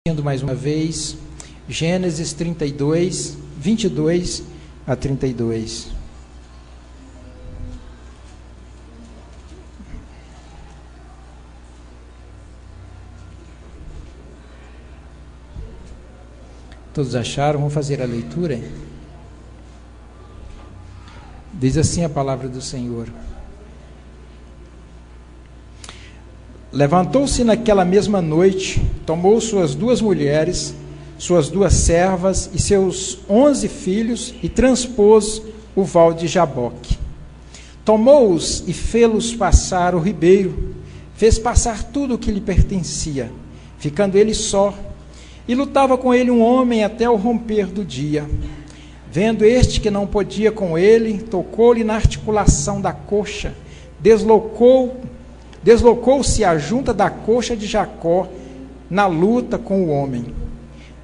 Mais uma vez, Gênesis 32, 22 a 32. Todos acharam? Vamos fazer a leitura? Diz assim a palavra do Senhor. Levantou-se naquela mesma noite, tomou suas 2 mulheres, suas 2 servas e seus 11 filhos e transpôs o val de Jaboque. Tomou-os e fê-los passar o ribeiro, fez passar tudo o que lhe pertencia, ficando ele só, e lutava com ele um homem até o romper do dia. Vendo este que não podia com ele, tocou-lhe na articulação da coxa, deslocou-se a junta da coxa de Jacó na luta com o homem.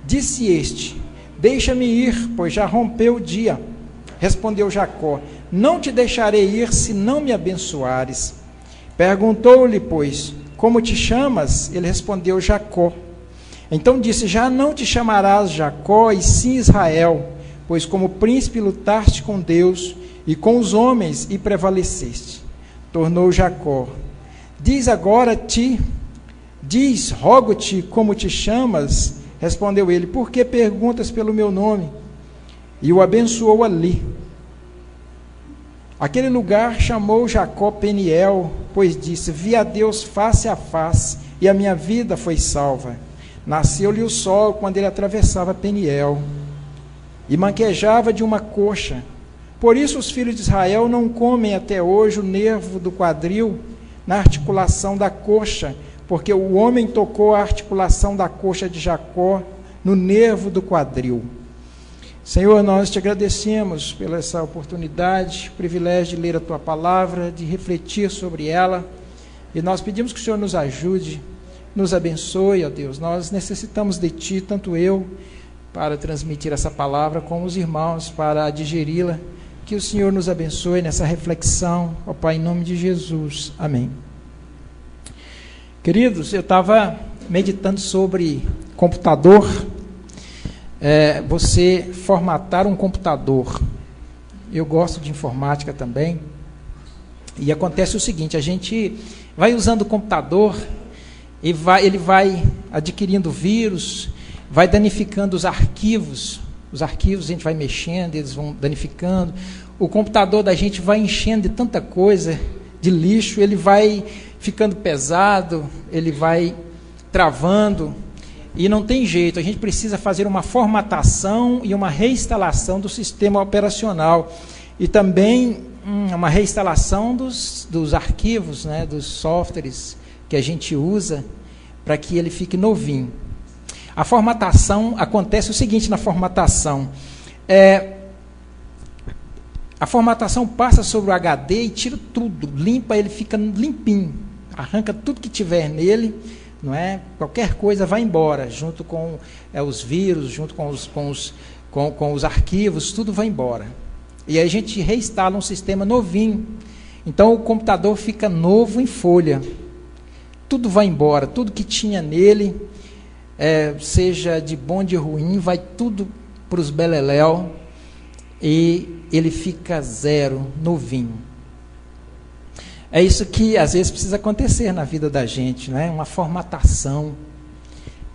Disse este: deixa-me ir, pois já rompeu o dia. Respondeu Jacó: não te deixarei ir se não me abençoares. Perguntou-lhe, pois, como te chamas? Ele respondeu: Jacó. Então disse: já não te chamarás Jacó, e sim Israel, pois como príncipe lutaste com Deus e com os homens e prevaleceste. Tornou Jacó: diz agora rogo-te como te chamas. Respondeu ele: por que perguntas pelo meu nome? E o abençoou ali. Aquele lugar chamou Jacó Peniel, pois disse: vi a Deus face a face, e a minha vida foi salva. Nasceu-lhe o sol quando ele atravessava Peniel, e manquejava de uma coxa. Por isso os filhos de Israel não comem até hoje o nervo do quadril na articulação da coxa, porque o homem tocou a articulação da coxa de Jacó no nervo do quadril. Senhor, nós te agradecemos pela essa oportunidade, privilégio de ler a tua palavra, de refletir sobre ela, e nós pedimos que o Senhor nos ajude, nos abençoe, ó Deus. Nós necessitamos de ti, tanto eu, para transmitir essa palavra, como os irmãos, para digeri-la. Que o Senhor nos abençoe nessa reflexão, ó Pai, em nome de Jesus. Amém. Queridos, eu estava meditando sobre computador, você formatar um computador. Eu gosto de informática também, e acontece o seguinte: a gente vai usando o computador, e ele vai adquirindo vírus, vai danificando os arquivos a gente vai mexendo, eles vão danificando, o computador da gente vai enchendo de tanta coisa, de lixo, ele vai ficando pesado, ele vai travando, e não tem jeito, a gente precisa fazer uma formatação e uma reinstalação do sistema operacional, e também uma reinstalação dos arquivos, né, dos softwares que a gente usa, para que ele fique novinho. A formatação, acontece o seguinte na formatação, a formatação passa sobre o HD e tira tudo, limpa, ele fica limpinho, arranca tudo que tiver nele, não é? Qualquer coisa vai embora, junto com os vírus, junto com os arquivos, tudo vai embora. E aí a gente reinstala um sistema novinho, então o computador fica novo em folha, tudo vai embora, tudo que tinha nele, seja de bom, de ruim, vai tudo para os beleléu, e ele fica zero, novinho. É isso que às vezes precisa acontecer na vida da gente, né? Uma formatação,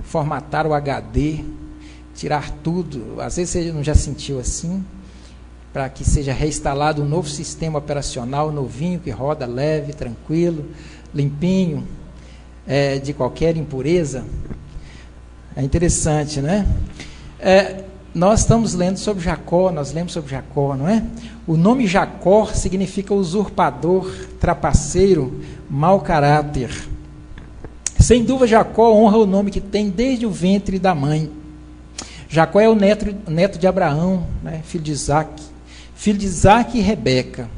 formatar o HD, tirar tudo. Às vezes você não já sentiu assim, para que seja reinstalado um novo sistema operacional, novinho, que roda leve, tranquilo, limpinho, de qualquer impureza. É interessante, né? Nós estamos lendo sobre Jacó, nós lemos sobre Jacó, não é? O nome Jacó significa usurpador, trapaceiro, mau caráter. Sem dúvida, Jacó honra o nome que tem desde o ventre da mãe. Jacó é o neto de Abraão, né? Filho de Isaac e Rebeca.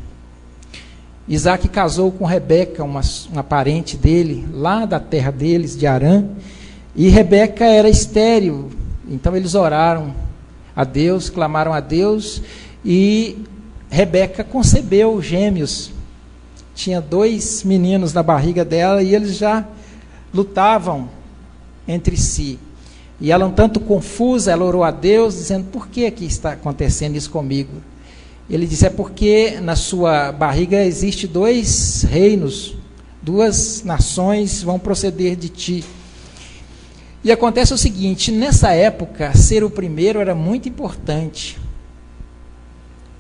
Isaac casou com Rebeca, uma parente dele, lá da terra deles, de Arã, e Rebeca era estéril, então eles oraram a Deus, clamaram a Deus, e Rebeca concebeu gêmeos. Tinha 2 meninos na barriga dela, e eles já lutavam entre si. E ela, um tanto confusa, ela orou a Deus, dizendo: por que está acontecendo isso comigo? Ele disse: é porque na sua barriga existe 2 reinos, 2 nações vão proceder de ti. E acontece o seguinte: nessa época, ser o primeiro era muito importante,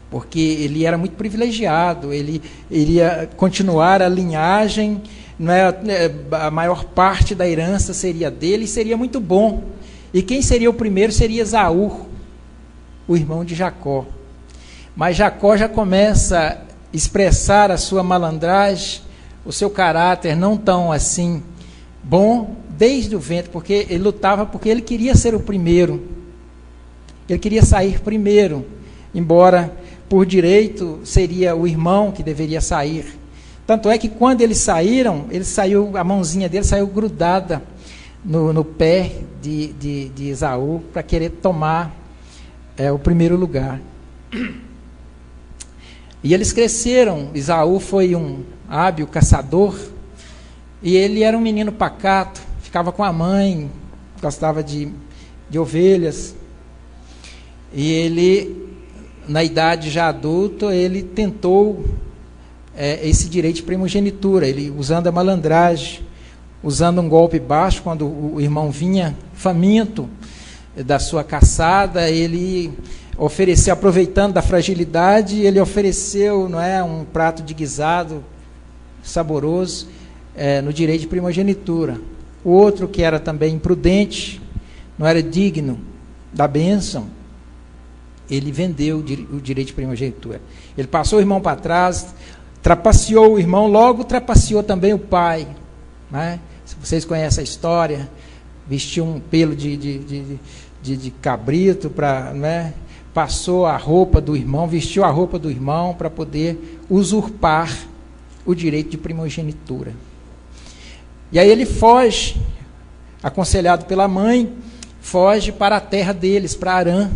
porque ele era muito privilegiado, ele iria continuar a linhagem, não é, a maior parte da herança seria dele, e seria muito bom. E quem seria o primeiro seria Esaú, o irmão de Jacó. Mas Jacó já começa a expressar a sua malandragem, o seu caráter não tão assim bom, desde o ventre, porque ele lutava porque ele queria ser o primeiro. Ele queria sair primeiro, embora por direito seria o irmão que deveria sair. Tanto é que quando eles saíram, a mãozinha dele saiu grudada no pé de Esaú, para querer tomar o primeiro lugar. E eles cresceram. Esaú foi um hábil caçador, e ele era um menino pacato, ficava com a mãe, gostava de ovelhas. E ele, na idade já adulta, ele tentou esse direito de primogenitura, ele usando a malandragem, usando um golpe baixo. Quando o irmão vinha faminto da sua caçada, ele ofereceu, aproveitando da fragilidade, ele ofereceu, não é, um prato de guisado saboroso no direito de primogenitura. O outro, que era também imprudente, não era digno da bênção, ele vendeu o direito de primogenitura. Ele passou o irmão para trás, trapaceou o irmão, logo trapaceou também o pai, né? Se vocês conhecem a história, vestiu um pelo de cabrito para, né? Passou a roupa do irmão, vestiu a roupa do irmão para poder usurpar o direito de primogenitura. E aí ele foge, aconselhado pela mãe, foge para a terra deles, para Arã,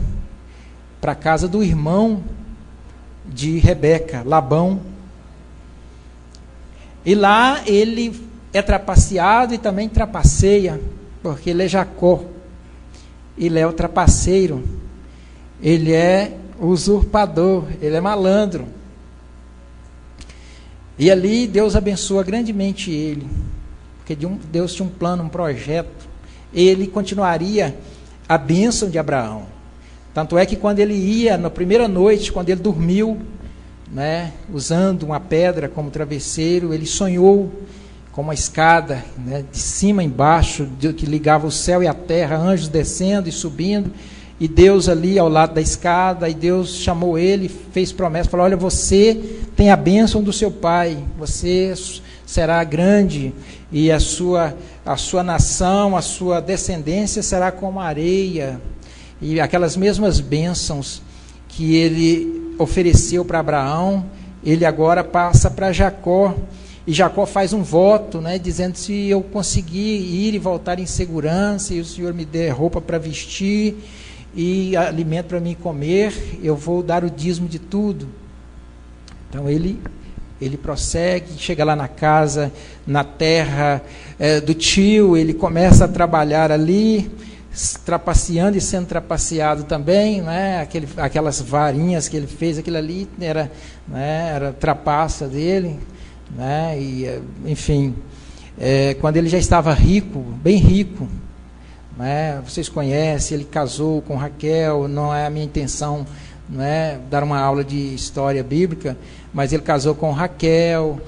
para a casa do irmão de Rebeca, Labão. E lá ele é trapaceado e também trapaceia, porque ele é Jacó, ele é o trapaceiro, ele é usurpador, ele é malandro. E ali Deus abençoa grandemente ele, porque Deus tinha um plano, um projeto. Ele continuaria a bênção de Abraão. Tanto é que quando ele ia, na primeira noite, quando ele dormiu, né, usando uma pedra como travesseiro, ele sonhou com uma escada, né, de cima a embaixo, que ligava o céu e a terra, anjos descendo e subindo, e Deus ali ao lado da escada. E Deus chamou ele, fez promessa, falou: olha, você tem a bênção do seu pai, você será grande, e a sua nação, a sua descendência será como a areia. E aquelas mesmas bênçãos que ele ofereceu para Abraão, ele agora passa para Jacó. E Jacó faz um voto, né, dizendo: se eu conseguir ir e voltar em segurança, e o Senhor me der roupa para vestir e alimento para mim comer, eu vou dar o dízimo de tudo. Então ele prossegue, chega lá na casa, na terra do tio, ele começa a trabalhar ali, trapaceando e sendo trapaceado também, né? Aquelas varinhas que ele fez, aquilo ali era trapaça dele, né? E, enfim, quando ele já estava rico, bem rico, né? Vocês conhecem, ele casou com Raquel. Não é a minha intenção, não é dar uma aula de história bíblica, mas ele casou com Raquel,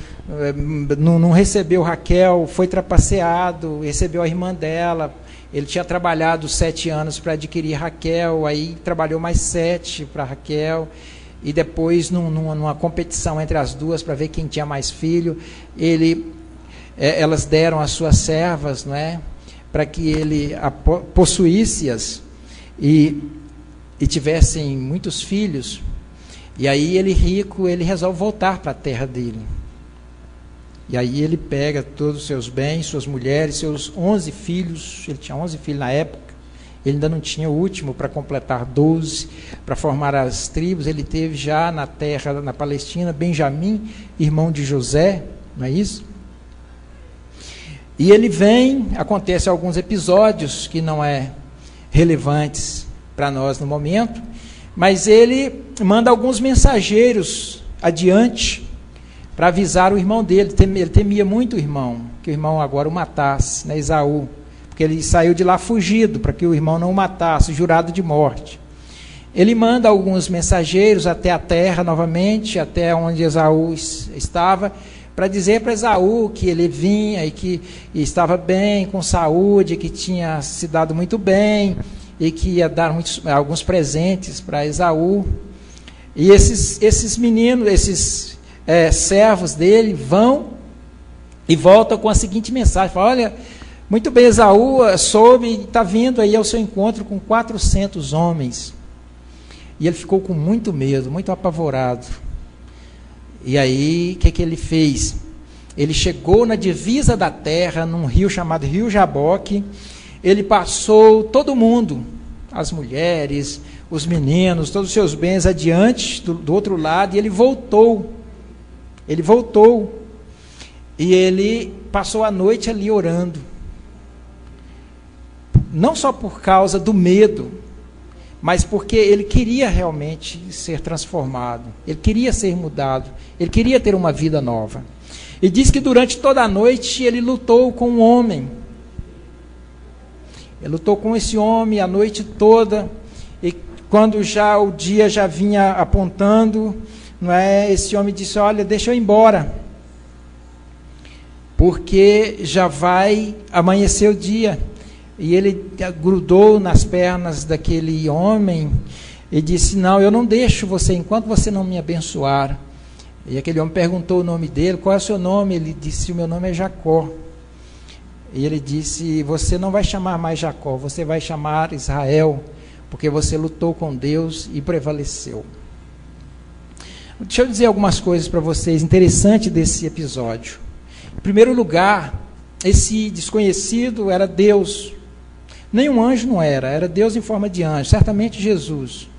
não recebeu Raquel, foi trapaceado, recebeu a irmã dela. Ele tinha trabalhado 7 anos para adquirir Raquel, aí trabalhou mais 7 para Raquel, e depois, numa competição entre as duas para ver quem tinha mais filho, elas deram as suas servas, não é, para que ele possuísse-as e tivessem muitos filhos. E aí ele, rico, ele resolve voltar para a terra dele. E aí ele pega todos os seus bens, suas mulheres, seus 11 filhos. Ele tinha 11 filhos na época. Ele ainda não tinha o último para completar 12, para formar as tribos. Ele teve já na terra, na Palestina, Benjamim, irmão de José, não é isso? E ele vem, acontece alguns episódios que não é relevantes para nós no momento, mas ele manda alguns mensageiros adiante para avisar o irmão dele. Ele temia muito o irmão, que o irmão agora o matasse, né, Esaú, porque ele saiu de lá fugido, para que o irmão não o matasse, jurado de morte. Ele manda alguns mensageiros até a terra novamente, até onde Esaú estava, para dizer para Esaú que ele vinha e que estava bem, com saúde, que tinha se dado muito bem, e que ia dar alguns presentes para Esaú. E esses meninos, esses servos dele vão e voltam com a seguinte mensagem: falam, olha, muito bem, Esaú soube, está vindo aí ao seu encontro com 400 homens. E ele ficou com muito medo, muito apavorado. E aí, o que ele fez? Ele chegou na divisa da terra, num rio chamado Rio Jaboque. Ele passou todo mundo, as mulheres, os meninos, todos os seus bens adiante, do outro lado, e ele voltou. Ele voltou. E ele passou a noite ali orando. Não só por causa do medo, mas porque ele queria realmente ser transformado, ele queria ser mudado, ele queria ter uma vida nova. E diz que durante toda a noite ele lutou com um homem. Ele lutou com esse homem a noite toda, e quando já o dia já vinha apontando, não é, esse homem disse, olha, deixa eu ir embora, porque já vai amanhecer o dia. E ele grudou nas pernas daquele homem e disse, não, eu não deixo você enquanto você não me abençoar. E aquele homem perguntou o nome dele, qual é o seu nome? Ele disse, o meu nome é Jacó. E ele disse, você não vai chamar mais Jacó, você vai chamar Israel, porque você lutou com Deus e prevaleceu. Deixa eu dizer algumas coisas para vocês, interessante desse episódio. Em primeiro lugar, esse desconhecido era Deus. Nenhum anjo não era Deus em forma de anjo, certamente Jesus.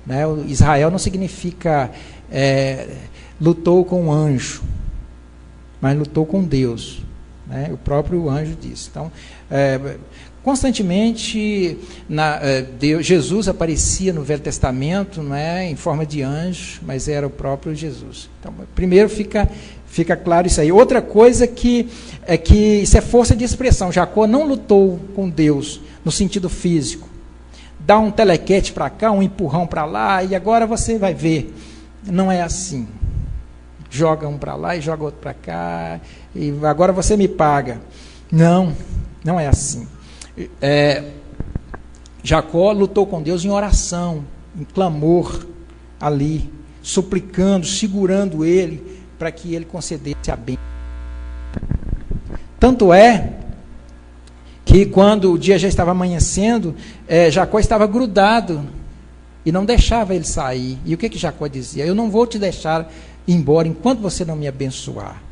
Né? O Israel não significa lutou com um anjo, mas lutou com Deus. Né? O próprio anjo disse. Então, constantemente, Jesus aparecia no Velho Testamento, não é, em forma de anjo, mas era o próprio Jesus. Então, primeiro fica claro isso aí. Outra coisa que isso é força de expressão. Jacó não lutou com Deus no sentido físico. Dá um telequete para cá, um empurrão para lá, e agora você vai ver. Não é assim. Joga um para lá e joga outro para cá, e agora você me paga. Não é assim. Jacó lutou com Deus em oração, em clamor, ali, suplicando, segurando ele, para que ele concedesse a bênção. Tanto é que quando o dia já estava amanhecendo, Jacó estava grudado e não deixava ele sair. E o que Jacó dizia? Eu não vou te deixar ir embora enquanto você não me abençoar.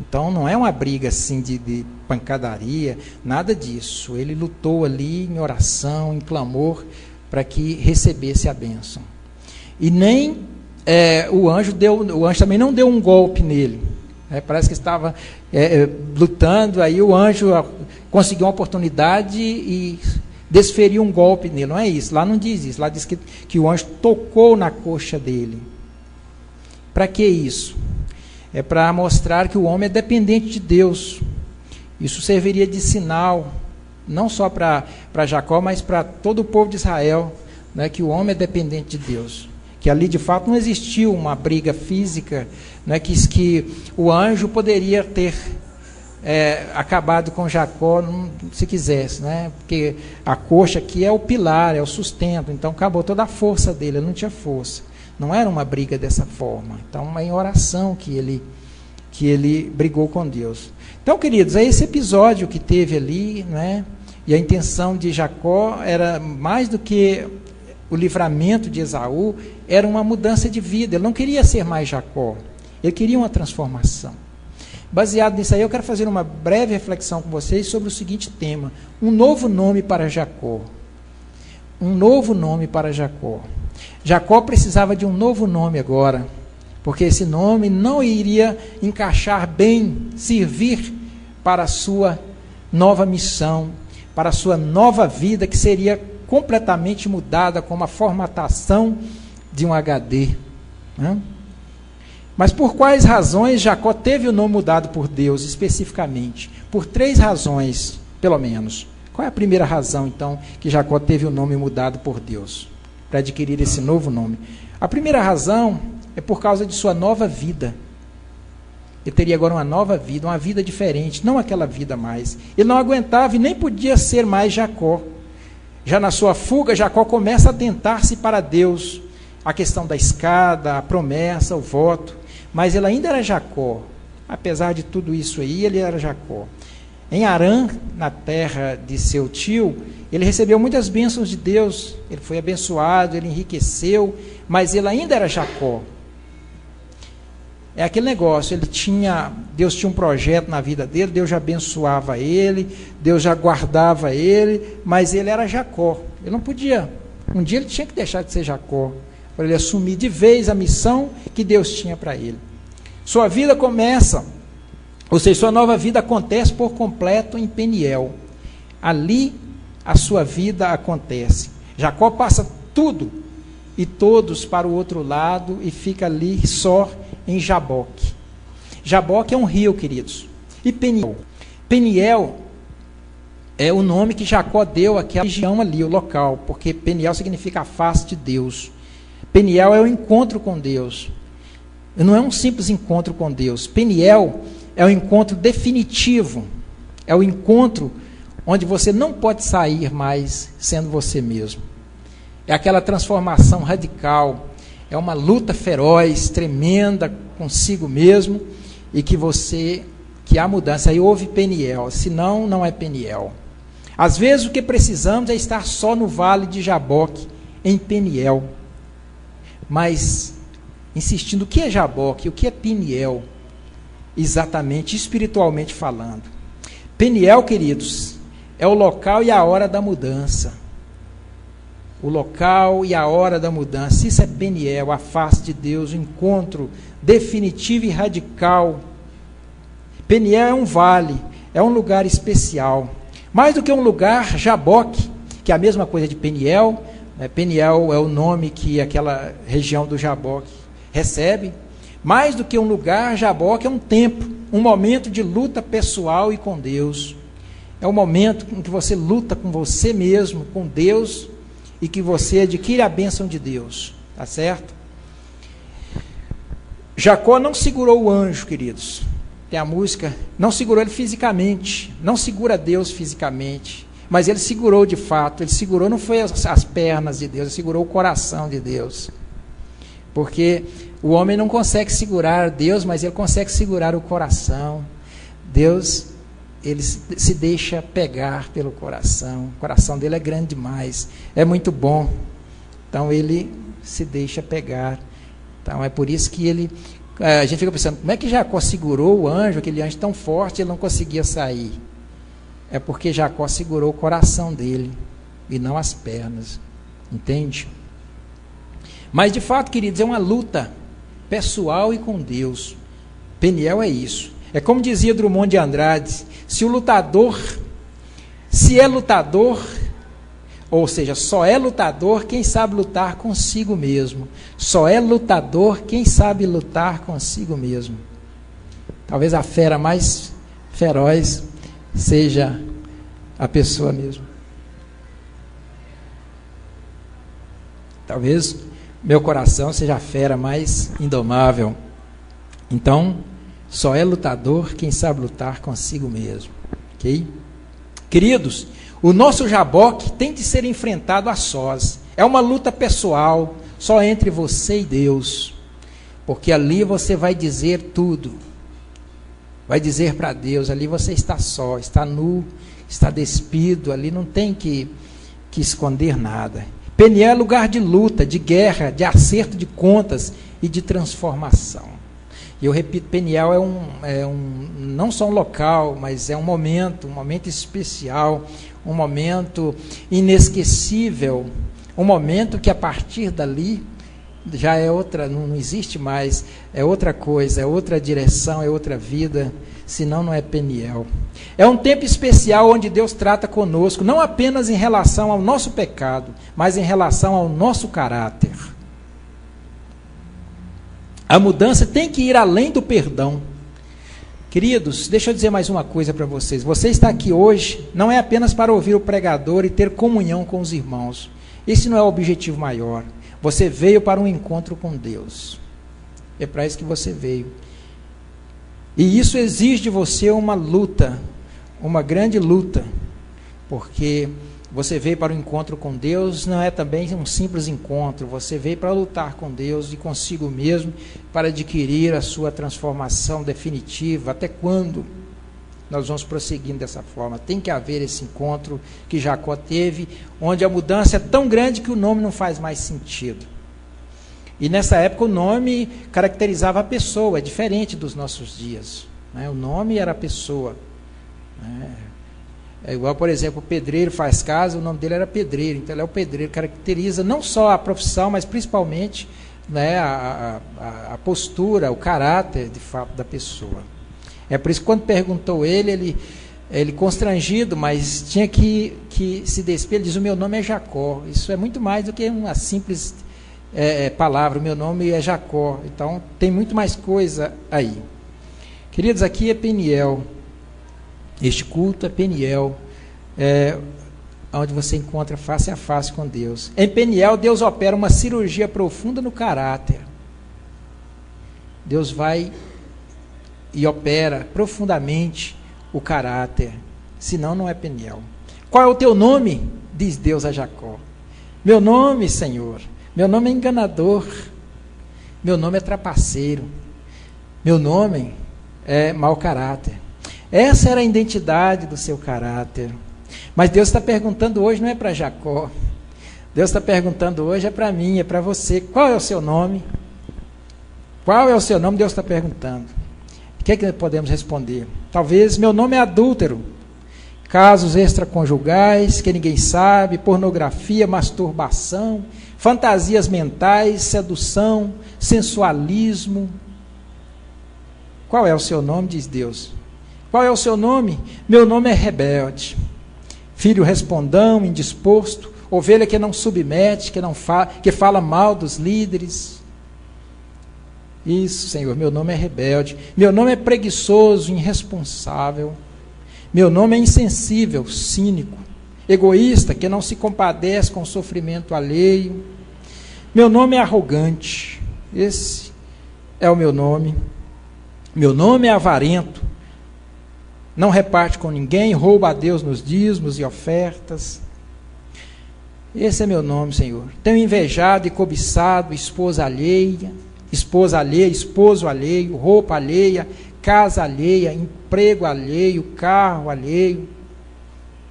Então não é uma briga assim de pancadaria, nada disso. Ele lutou ali em oração, em clamor, para que recebesse a bênção. E nem o anjo também não deu um golpe nele. Parece que estava lutando, aí o anjo conseguiu uma oportunidade e desferiu um golpe nele. Não é isso, lá não diz isso. Lá diz que o anjo tocou na coxa dele. Para que isso? É para mostrar que o homem é dependente de Deus. Isso serviria de sinal, não só para Jacó, mas para todo o povo de Israel, né, que o homem é dependente de Deus. Que ali de fato não existiu uma briga física, né, que o anjo poderia ter acabado com Jacó se quisesse, né, porque a coxa aqui é o pilar, é o sustento, então acabou toda a força dele, ele não tinha força. Não era uma briga dessa forma. Então, é em oração que ele brigou com Deus. Então, queridos, é esse episódio que teve ali, né? E a intenção de Jacó era mais do que o livramento de Esaú, era uma mudança de vida. Ele não queria ser mais Jacó. Ele queria uma transformação. Baseado nisso aí, eu quero fazer uma breve reflexão com vocês sobre o seguinte tema: um novo nome para Jacó. Um novo nome para Jacó. Jacó precisava de um novo nome agora, porque esse nome não iria encaixar bem, servir para a sua nova missão, para a sua nova vida, que seria completamente mudada com uma formatação de um HD. Né? Mas por quais razões Jacó teve o nome mudado por Deus, especificamente? Por 3 razões, pelo menos. Qual é a primeira razão, então, que Jacó teve o nome mudado por Deus, para adquirir esse novo nome? A primeira razão é por causa de sua nova vida. Ele teria agora uma nova vida, uma vida diferente, não aquela vida mais. Ele não aguentava e nem podia ser mais Jacó. Já na sua fuga, Jacó começa a tentar-se para Deus. A questão da escada, a promessa, o voto. Mas ele ainda era Jacó. Apesar de tudo isso aí, ele era Jacó. Em Harã, na terra de seu tio, ele recebeu muitas bênçãos de Deus. Ele foi abençoado, ele enriqueceu, mas ele ainda era Jacó. É aquele negócio, Deus tinha um projeto na vida dele, Deus já abençoava ele, Deus já guardava ele, mas ele era Jacó. Ele não podia, um dia ele tinha que deixar de ser Jacó, para ele assumir de vez a missão que Deus tinha para ele. Sua vida começa, ou seja, sua nova vida acontece por completo em Peniel. Ali a sua vida acontece. Jacó passa tudo e todos para o outro lado e fica ali só em Jaboque. Jaboque é um rio, queridos. E Peniel? Peniel é o nome que Jacó deu àquela região ali, o local, porque Peniel significa a face de Deus. Peniel é o encontro com Deus. Não é um simples encontro com Deus. Peniel é o encontro definitivo. É o encontro onde você não pode sair mais sendo você mesmo. É aquela transformação radical. É uma luta feroz, tremenda consigo mesmo, e que há mudança. Aí houve Peniel, senão não é Peniel. Às vezes o que precisamos é estar só no vale de Jaboque, em Peniel. Mas, insistindo, o que é Jaboque? O que é Peniel? Exatamente, espiritualmente falando. Peniel, queridos, é o local e a hora da mudança. O local e a hora da mudança. Isso é Peniel, a face de Deus, o encontro definitivo e radical. Peniel é um vale, é um lugar especial. Mais do que um lugar, Jaboque, que é a mesma coisa de Peniel. Peniel é o nome que aquela região do Jaboque recebe. Mais do que um lugar, Jaboque é um tempo, um momento de luta pessoal e com Deus. É um momento em que você luta com você mesmo, com Deus, e que você adquire a bênção de Deus, tá certo? Jacó não segurou o anjo, queridos. Tem a música, não segurou ele fisicamente, não segura Deus fisicamente, mas ele segurou de fato. Ele segurou, não foi as pernas de Deus, ele segurou o coração de Deus. Porque o homem não consegue segurar Deus, mas ele consegue segurar o coração. Deus, ele se deixa pegar pelo coração. O coração dele é grande demais, é muito bom. Então ele se deixa pegar. Então é por isso que a gente fica pensando, como é que Jacó segurou o anjo, aquele anjo tão forte, ele não conseguia sair? É porque Jacó segurou o coração dele e não as pernas. Entende? Mas de fato, queridos, é uma luta pessoal e com Deus. Peniel é isso. É como dizia Drummond de Andrade, se é lutador, ou seja, só é lutador quem sabe lutar consigo mesmo. Só é lutador quem sabe lutar consigo mesmo. Talvez a fera mais feroz seja a pessoa mesmo. Talvez meu coração seja a fera mais indomável. Então, só é lutador quem sabe lutar consigo mesmo. Ok? Queridos, o nosso Jaboque tem de ser enfrentado a sós. É uma luta pessoal, só entre você e Deus. Porque ali você vai dizer tudo. Vai dizer para Deus, ali você está só, está nu, está despido, ali não tem que esconder nada. Peniel é lugar de luta, de guerra, de acerto de contas e de transformação. E eu repito, Peniel não só um local, mas é um momento especial, um momento inesquecível, um momento que a partir dali já é outra, não existe mais, é outra coisa, é outra direção, é outra vida, senão não é Peniel. É um tempo especial onde Deus trata conosco, não apenas em relação ao nosso pecado, mas em relação ao nosso caráter. A mudança tem que ir além do perdão. Queridos, deixa eu dizer mais uma coisa para vocês. Você está aqui hoje, não é apenas para ouvir o pregador e ter comunhão com os irmãos. Esse não é o objetivo maior. Você veio para um encontro com Deus. É para isso que você veio. E isso exige de você uma luta, uma grande luta, porque você veio para o encontro com Deus, não é também um simples encontro, você veio para lutar com Deus e consigo mesmo, para adquirir a sua transformação definitiva. Até quando nós vamos prosseguindo dessa forma? Tem que haver esse encontro que Jacó teve, onde a mudança é tão grande que o nome não faz mais sentido. E nessa época o nome caracterizava a pessoa, é diferente dos nossos dias, né? O nome era a pessoa, né? É igual, por exemplo, o pedreiro faz casa, o nome dele era pedreiro, então ele é o pedreiro, caracteriza não só a profissão, mas principalmente, né, a postura, o caráter de fato da pessoa. É por isso que quando perguntou ele constrangido, mas tinha que se despir, ele diz: o meu nome é Jacó. Isso é muito mais do que uma simples palavra, o meu nome é Jacó. Então tem muito mais coisa aí. Queridos, aqui é Peniel. Este culto é Peniel, onde você encontra face a face com Deus. Em Peniel, Deus opera uma cirurgia profunda no caráter. Deus vai e opera profundamente o caráter, senão não é Peniel. Qual é o teu nome? Diz Deus a Jacó. Meu nome, Senhor, meu nome é enganador, meu nome é trapaceiro, meu nome é mau caráter. Essa era a identidade do seu caráter. Mas Deus está perguntando hoje, não é para Jacó. Deus está perguntando hoje, é para mim, é para você. Qual é o seu nome? Qual é o seu nome? Deus está perguntando. O que é que podemos responder? Talvez: meu nome é adúltero. Casos extraconjugais que ninguém sabe, pornografia, masturbação, fantasias mentais, sedução, sensualismo. Qual é o seu nome? Diz Deus. Qual é o seu nome? Meu nome é rebelde, filho respondão, indisposto, ovelha que não submete, que fala mal dos líderes. Isso, Senhor, meu nome é rebelde, meu nome é preguiçoso, irresponsável, meu nome é insensível, cínico, egoísta, que não se compadece com o sofrimento alheio. Meu nome é arrogante, esse é o meu nome. Meu nome é avarento, não reparte com ninguém, rouba a Deus nos dízimos e ofertas. Esse é meu nome, Senhor. Tenho invejado e cobiçado esposa alheia, esposo alheio, roupa alheia, casa alheia, emprego alheio, carro alheio.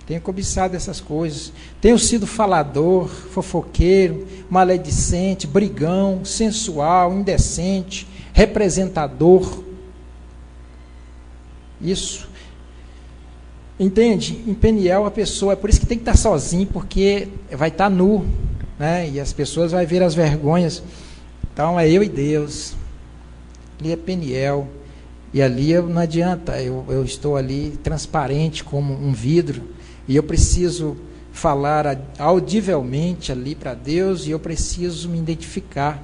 Tenho cobiçado essas coisas. Tenho sido falador, fofoqueiro, maledicente, brigão, sensual, indecente, representador. Isso. Entende? Em Peniel a pessoa, é por isso que tem que estar sozinho, porque vai estar nu, né? E as pessoas vão ver as vergonhas. Então é eu e Deus. Ali é Peniel. E ali não adianta, eu estou ali transparente como um vidro, e eu preciso falar audivelmente ali para Deus, e eu preciso me identificar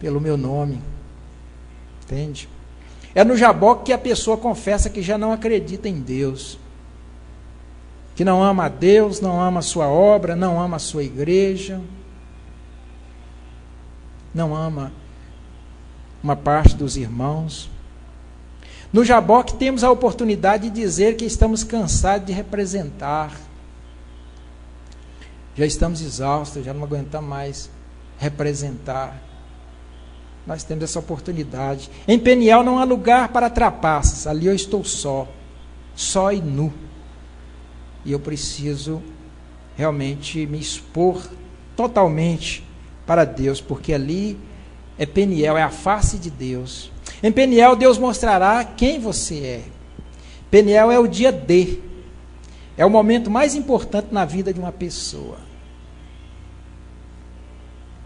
pelo meu nome. Entende? É no Jaboque que a pessoa confessa que já não acredita em Deus, que não ama a Deus, não ama a sua obra, não ama a sua igreja, não ama uma parte dos irmãos. No Jaboque temos a oportunidade de dizer que estamos cansados de representar, já estamos exaustos, já não aguentamos mais representar. Nós temos essa oportunidade. Em Peniel não há lugar para trapaças, ali eu estou só e nu. E eu preciso realmente me expor totalmente para Deus, porque ali é Peniel, é a face de Deus. Em Peniel, Deus mostrará quem você é. Peniel é o dia D, é o momento mais importante na vida de uma pessoa.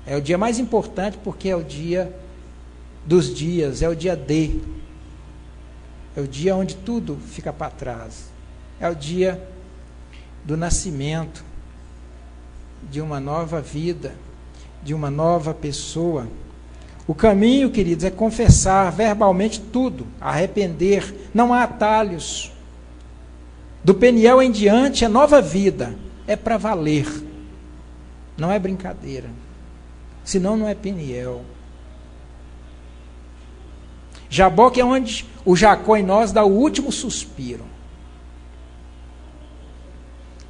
É o dia mais importante porque é o dia dos dias, é o dia D. É o dia onde tudo fica para trás. É o dia do nascimento de uma nova vida, de uma nova pessoa. O caminho, queridos, é confessar verbalmente tudo, arrepender, não há atalhos. Do Peniel em diante, a nova vida é para valer, não é brincadeira, senão não é Peniel. Jaboque é onde o Jacó em nós dá o último suspiro.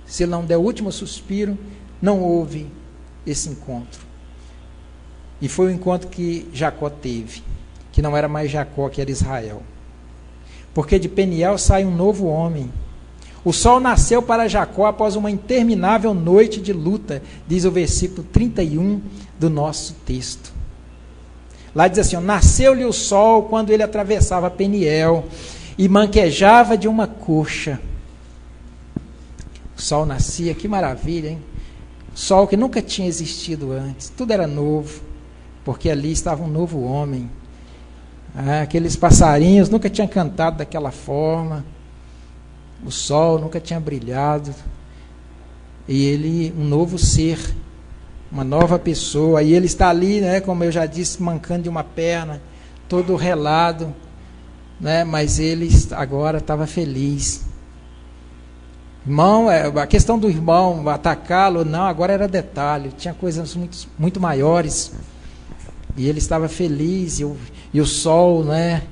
Se ele não der o último suspiro, não houve esse encontro. E foi o encontro que Jacó teve, que não era mais Jacó, que era Israel. Porque de Peniel sai um novo homem. O sol nasceu para Jacó após uma interminável noite de luta, diz o versículo 31 do nosso texto. Lá diz assim, nasceu-lhe o sol quando ele atravessava Peniel e manquejava de uma coxa. O sol nascia, que maravilha, hein? Sol que nunca tinha existido antes, tudo era novo, porque ali estava um novo homem. Aqueles passarinhos nunca tinham cantado daquela forma, o sol nunca tinha brilhado, e ele, um novo ser, uma nova pessoa, e ele está ali, né, como eu já disse, mancando de uma perna, todo relado, né, mas ele agora estava feliz. Irmão, a questão do irmão atacá-lo, não, agora era detalhe, tinha coisas muito maiores, e ele estava feliz, e o sol, né,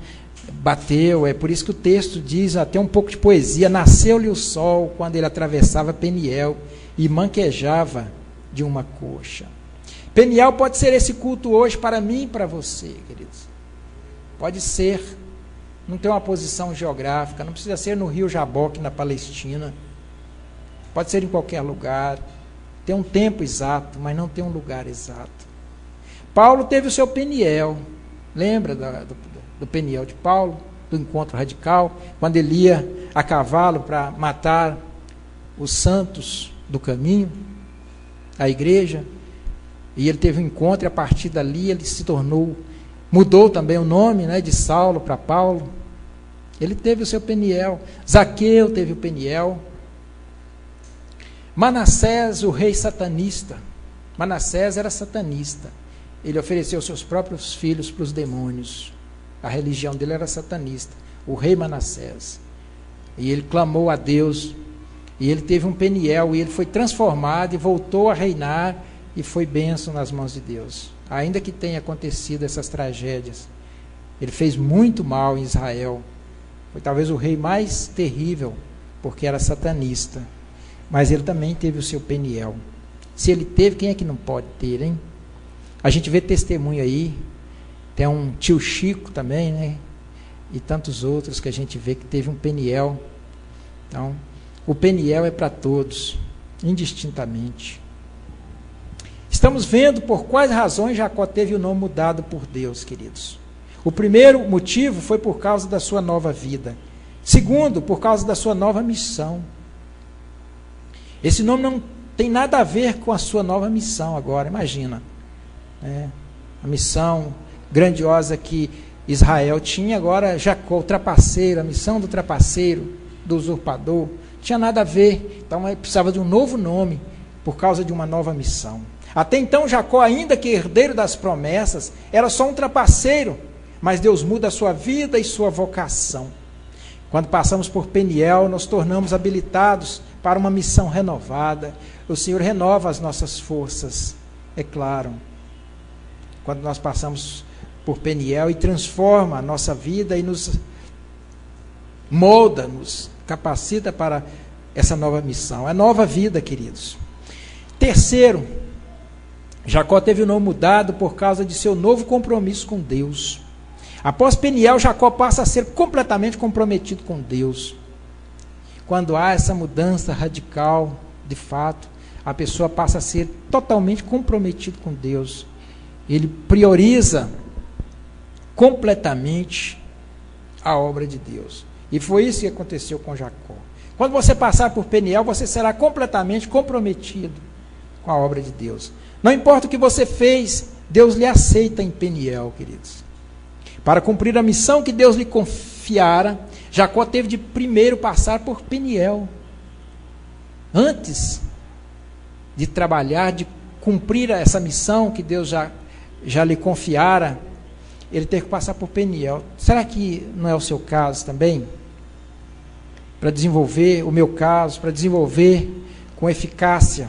bateu. É por isso que o texto diz, até um pouco de poesia, nasceu-lhe o sol quando ele atravessava Peniel e manquejava de uma coxa. Peniel pode ser esse culto hoje para mim e para você, queridos. Pode ser, não tem uma posição geográfica, não precisa ser no Rio Jaboque, na Palestina. Pode ser em qualquer lugar, tem um tempo exato, mas não tem um lugar exato. Paulo teve o seu Peniel, lembra do Peniel de Paulo, do encontro radical, quando ele ia a cavalo para matar os santos do caminho, a igreja, e ele teve um encontro, e a partir dali ele se tornou, mudou também o nome, né, de Saulo para Paulo. Ele teve o seu Peniel. Zaqueu teve o Peniel. Manassés, o rei satanista. Manassés era satanista. Ele ofereceu seus próprios filhos para os demônios. A religião dele era satanista. O rei Manassés. E ele clamou a Deus. E ele teve um Peniel. E ele foi transformado e voltou a reinar. E foi bênção nas mãos de Deus. Ainda que tenha acontecido essas tragédias. Ele fez muito mal em Israel. Foi talvez o rei mais terrível. Porque era satanista. Mas ele também teve o seu Peniel. Se ele teve, quem é que não pode ter, hein? A gente vê testemunho aí, tem um tio Chico também, né? E tantos outros que a gente vê que teve um Peniel. Então, o Peniel é para todos, indistintamente. Estamos vendo por quais razões Jacó teve o nome mudado por Deus, queridos. O primeiro motivo foi por causa da sua nova vida. Segundo, por causa da sua nova missão. Esse nome não tem nada a ver com a sua nova missão agora, imagina. A missão grandiosa que Israel tinha, agora Jacó, o trapaceiro, a missão do trapaceiro, do usurpador, não tinha nada a ver. Então ele precisava de um novo nome, por causa de uma nova missão. Até então Jacó, ainda que herdeiro das promessas, era só um trapaceiro, mas Deus muda a sua vida e sua vocação. Quando passamos por Peniel, nos tornamos habilitados para uma missão renovada. O Senhor renova as nossas forças, é claro. Quando nós passamos por Peniel e transforma a nossa vida e nos molda, nos capacita para essa nova missão. É nova vida, queridos. Terceiro, Jacó teve o nome mudado por causa de seu novo compromisso com Deus. Após Peniel, Jacó passa a ser completamente comprometido com Deus. Quando há essa mudança radical, de fato, a pessoa passa a ser totalmente comprometido com Deus. Ele prioriza completamente a obra de Deus. E foi isso que aconteceu com Jacó. Quando você passar por Peniel, você será completamente comprometido com a obra de Deus. Não importa o que você fez, Deus lhe aceita em Peniel, queridos. Para cumprir a missão que Deus lhe confiara, Jacó teve de primeiro passar por Peniel. Antes de trabalhar, de cumprir essa missão que Deus já lhe confiara, ele teve que passar por Peniel. Será que não é o seu caso também? Para desenvolver o meu caso, para desenvolver com eficácia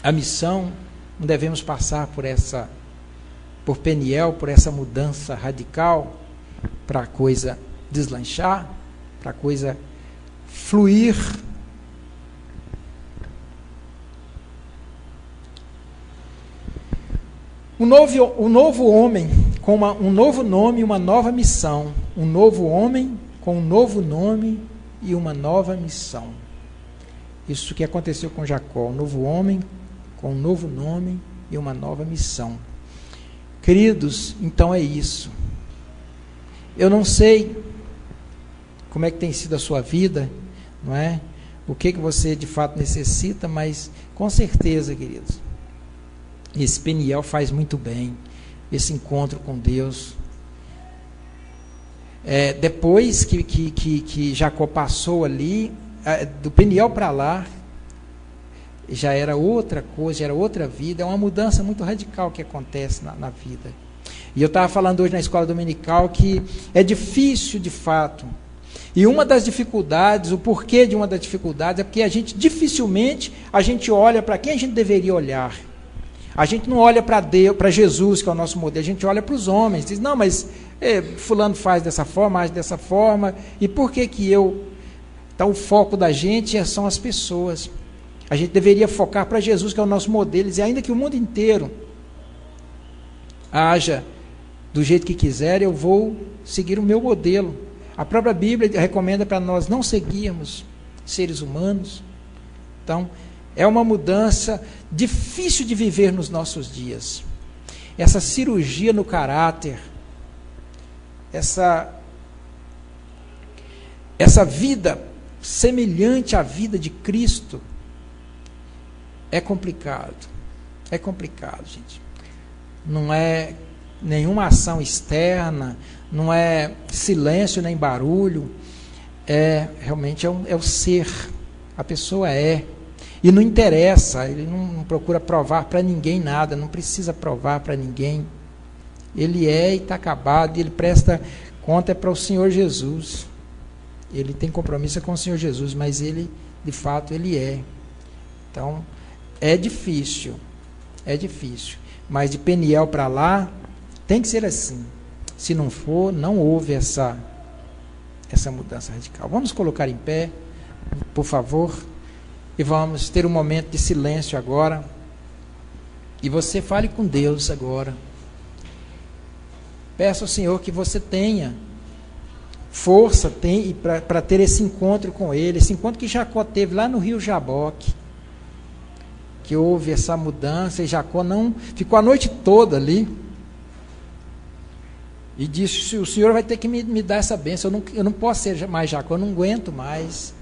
a missão, não devemos passar por Peniel, por essa mudança radical, para a coisa deslanchar, para a coisa fluir. Um novo homem com um novo nome e uma nova missão. Um novo homem com um novo nome e uma nova missão. Isso que aconteceu com Jacó. Um novo homem com um novo nome e uma nova missão. Queridos, então é isso. Eu não sei como é que tem sido a sua vida, não é? O que você de fato necessita, mas com certeza, queridos, esse Peniel faz muito bem, esse encontro com Deus. Depois que Jacó passou ali, do Peniel para lá, já era outra coisa, já era outra vida, é uma mudança muito radical que acontece na vida. E eu estava falando hoje na escola dominical que é difícil de fato. E uma das dificuldades, o porquê de uma das dificuldades, é porque dificilmente a gente olha para quem a gente deveria olhar. A gente não olha para Deus, para Jesus, que é o nosso modelo, a gente olha para os homens, diz, não, mas fulano faz dessa forma, age dessa forma, e por que eu... Então o foco da gente são as pessoas. A gente deveria focar para Jesus, que é o nosso modelo, e ainda que o mundo inteiro haja do jeito que quiser, eu vou seguir o meu modelo. A própria Bíblia recomenda para nós não seguirmos seres humanos. Então, é uma mudança difícil de viver nos nossos dias. Essa cirurgia no caráter, essa vida semelhante à vida de Cristo, é complicado. É complicado, gente. Não é nenhuma ação externa, não é silêncio nem barulho, realmente é o ser, a pessoa é. E não interessa, ele não procura provar para ninguém nada, não precisa provar para ninguém. Ele é e está acabado, e ele presta conta para o Senhor Jesus. Ele tem compromisso com o Senhor Jesus, mas ele, de fato, ele é. Então, é difícil, mas de Peniel para lá, tem que ser assim. Se não for, não houve essa mudança radical. Vamos colocar em pé, por favor, e vamos ter um momento de silêncio agora. E você fale com Deus agora. Peça ao Senhor que você tenha força para ter esse encontro com Ele, esse encontro que Jacó teve lá no rio Jaboque, que houve essa mudança, e Jacó não ficou a noite toda ali, e disse, o Senhor vai ter que me dar essa bênção, eu não posso ser mais Jacó, eu não aguento mais,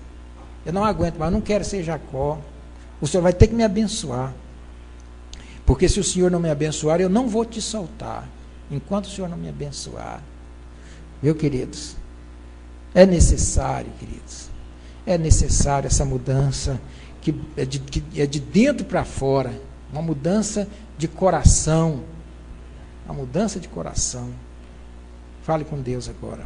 eu não quero ser Jacó, o Senhor vai ter que me abençoar, porque se o Senhor não me abençoar, eu não vou te soltar, enquanto o Senhor não me abençoar. Meu queridos, é necessário, essa mudança, que é de dentro para fora, uma mudança de coração, Fale com Deus agora.